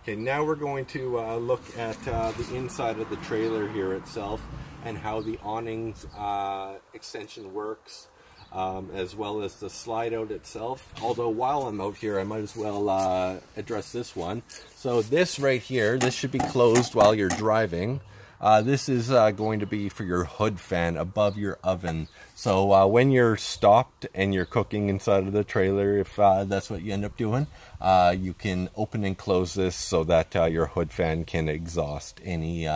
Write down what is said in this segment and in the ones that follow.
Okay, now we're going to look at the inside of the trailer here itself and how the awnings extension works, as well as the slide out itself. Although while I'm out here, I might as well address this one. So this right here, this should be closed while you're driving. This is going to be for your hood fan above your oven. So when you're stopped and you're cooking inside of the trailer, if that's what you end up doing, you can open and close this so that your hood fan can exhaust any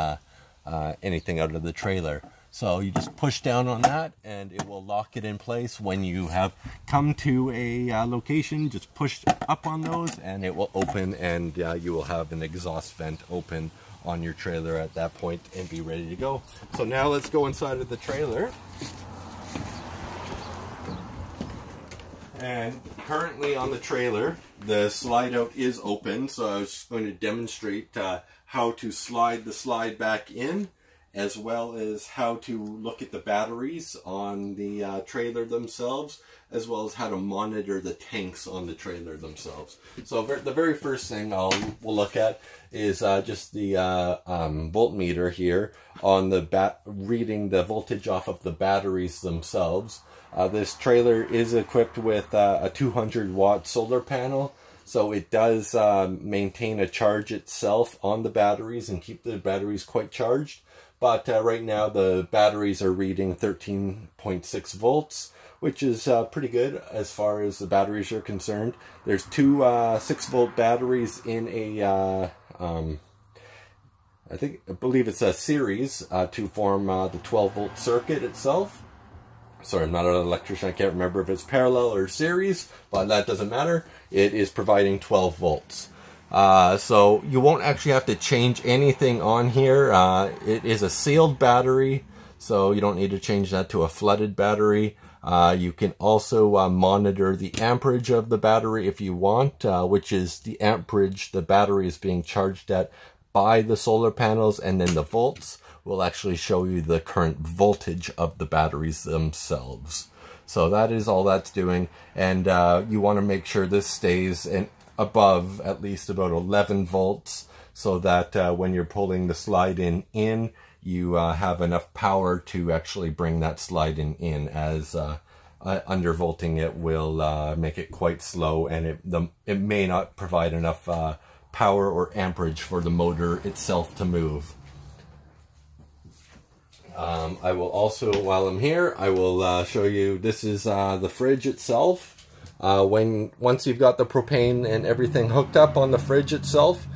anything out of the trailer. So you just push down on that and it will lock it in place. When you have come to a location, just push up on those and it will open, and you will have an exhaust vent open on your trailer at that point and be ready to go. So now let's go inside of the trailer. And currently on the trailer, the slide out is open, so I was going to demonstrate how to slide the slide back in, as well as how to look at the batteries on the trailer themselves, as well as how to monitor the tanks on the trailer themselves. So the very first thing we'll look at is just the voltmeter here on the reading the voltage off of the batteries themselves. This trailer is equipped with a 200-watt solar panel, so it does maintain a charge itself on the batteries and keep the batteries quite charged. But right now the batteries are reading 13.6 volts, which is pretty good as far as the batteries are concerned. There's two 6-volt batteries in a, I believe it's a series to form the 12-volt circuit itself. Sorry, I'm not an electrician. I can't remember if it's parallel or series, but that doesn't matter. It is providing 12 volts. So you won't actually have to change anything on here. It is a sealed battery, so you don't need to change that to a flooded battery. You can also monitor the amperage of the battery if you want, which is the amperage the battery is being charged at by the solar panels, and then the volts will actually show you the current voltage of the batteries themselves. So that is all that's doing, and you want to make sure this stays above at least about 11 volts, so that when you're pulling the slide in, you have enough power to actually bring that slide in, as undervolting it will make it quite slow, and it may not provide enough power or amperage for the motor itself to move. I will also, while I'm here, I will show you, this is the fridge itself. Once you've got the propane and everything hooked up on the fridge itself,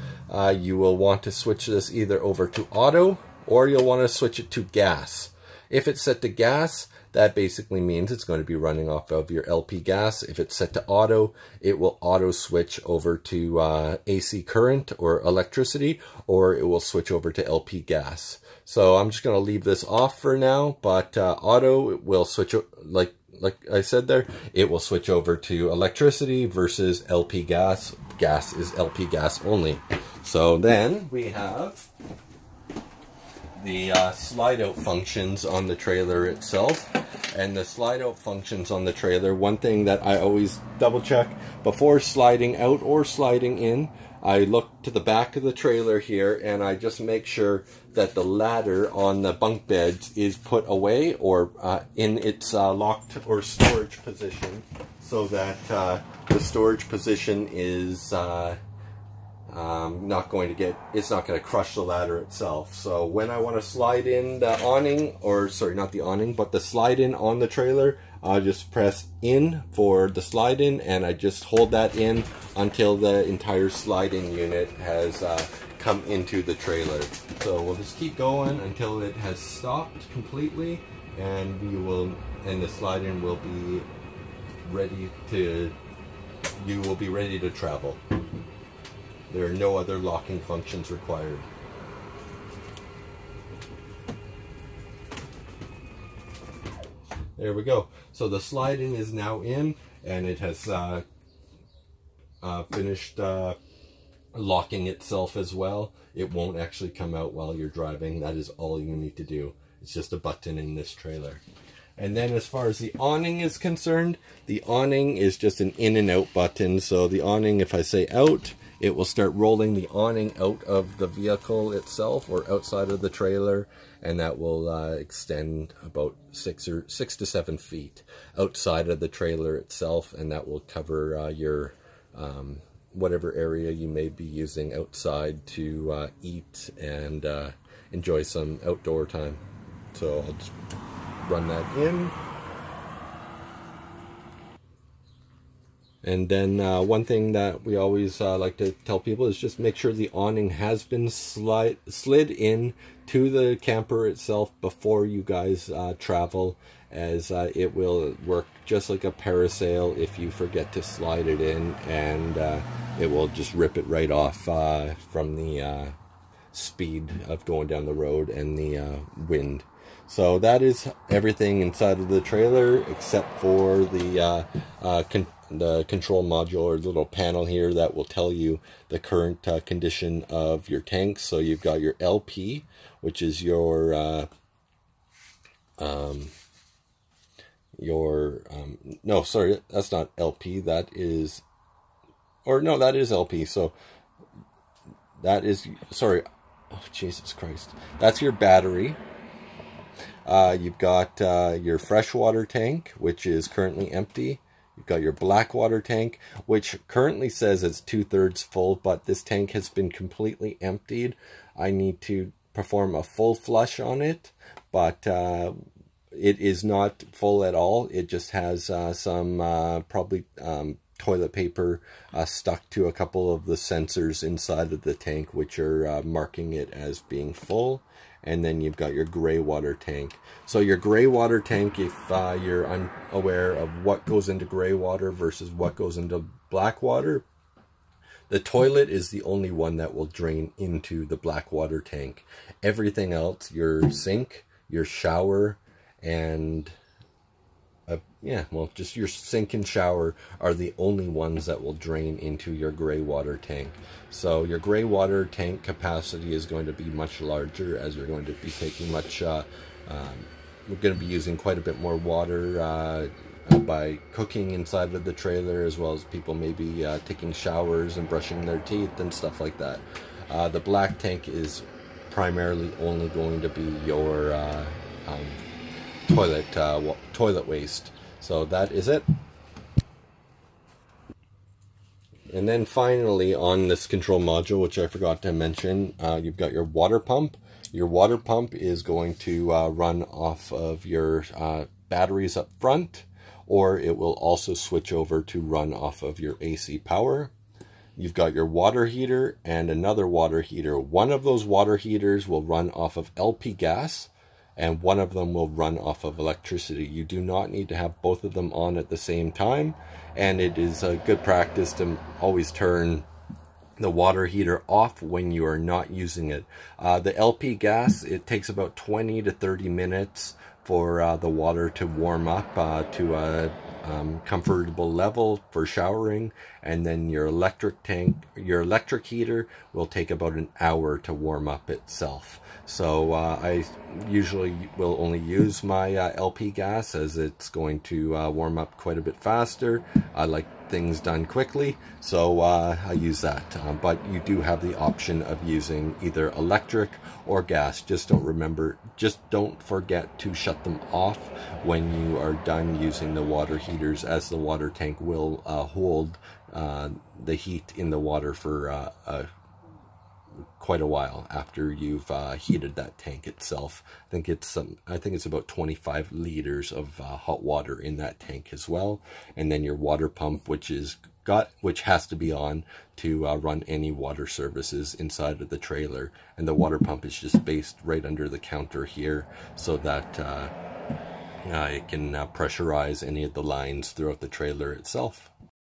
you will want to switch this either over to auto, or you'll want to switch it to gas. If it's set to gas, that basically means it's going to be running off of your LP gas. If it's set to auto, it will auto switch over to AC current or electricity, or it will switch over to LP gas. So I'm just going to leave this off for now, but auto will switch, like I said there, it will switch over to electricity versus LP gas. Gas is LP gas only. So then we have the slide out functions on the trailer itself. And the slide out functions on the trailer, one thing that I always double check before sliding out or sliding in, I look to the back of the trailer here and I just make sure that the ladder on the bunk beds is put away or in its locked or storage position, so that the storage position is not going to crush the ladder itself. So when I want to slide in the awning, or sorry, not the awning, but the slide in on the trailer, I just press in for the slide in, and I just hold that in until the entire sliding unit has come into the trailer. So we'll just keep going until it has stopped completely, and the slide in will be ready to, you will be ready to travel. There are no other locking functions required. There we go. So the slide-in is now in, and it has finished locking itself as well. It won't actually come out while you're driving. That is all you need to do. It's just a button in this trailer. And then as far as the awning is concerned, the awning is just an in and out button. So the awning, if I say out, it will start rolling the awning out of the vehicle itself or outside of the trailer, and that will extend about 6 to 7 feet outside of the trailer itself, and that will cover your whatever area you may be using outside to eat and enjoy some outdoor time. So I'll just run that in. And then one thing that we always like to tell people is just make sure the awning has been slid in to the camper itself before you guys travel, as it will work just like a parasail if you forget to slide it in, and it will just rip it right off from the speed of going down the road and the wind. So that is everything inside of the trailer except for the control module, or little panel here that will tell you the current condition of your tanks. So you've got your LP, which is your no, sorry, that's not LP, that is, or no, that is LP. So that is, sorry, oh Jesus Christ, that's your battery. You've got your freshwater tank, which is currently empty. You've got your black water tank, which currently says it's 2/3 full, but this tank has been completely emptied. I need to perform a full flush on it, but it is not full at all. It just has some probably toilet paper stuck to a couple of the sensors inside of the tank, which are marking it as being full. And then you've got your gray water tank. So your gray water tank, if you're unaware of what goes into gray water versus what goes into black water, the toilet is the only one that will drain into the black water tank. Everything else, your sink, your shower, and yeah, well, just your sink and shower are the only ones that will drain into your gray water tank. So your gray water tank capacity is going to be much larger, as you're going to be taking much, we're going to be using quite a bit more water by cooking inside of the trailer, as well as people maybe taking showers and brushing their teeth and stuff like that. The black tank is primarily only going to be your toilet waste. So that is it. And then finally, on this control module, which I forgot to mention, you've got your water pump. Your water pump is going to run off of your batteries up front, or it will also switch over to run off of your AC power. You've got your water heater and another water heater. One of those water heaters will run off of LP gas, and one of them will run off of electricity. You do not need to have both of them on at the same time, and it is a good practice to always turn the water heater off when you are not using it. The LP gas, it takes about 20 to 30 minutes for the water to warm up to a comfortable level for showering, and then your electric heater will take about an hour to warm up itself. So I usually will only use my LP gas, as it's going to warm up quite a bit faster. I like things done quickly, so I use that. But you do have the option of using either electric or gas. Just don't forget to shut them off when you are done using the water heaters, as the water tank will hold the heat in the water for quite a while after you've heated that tank itself. I think it's about 25 liters of hot water in that tank as well. And then your water pump, which has to be on to run any water services inside of the trailer. And the water pump is just based right under the counter here, so that it can pressurize any of the lines throughout the trailer itself.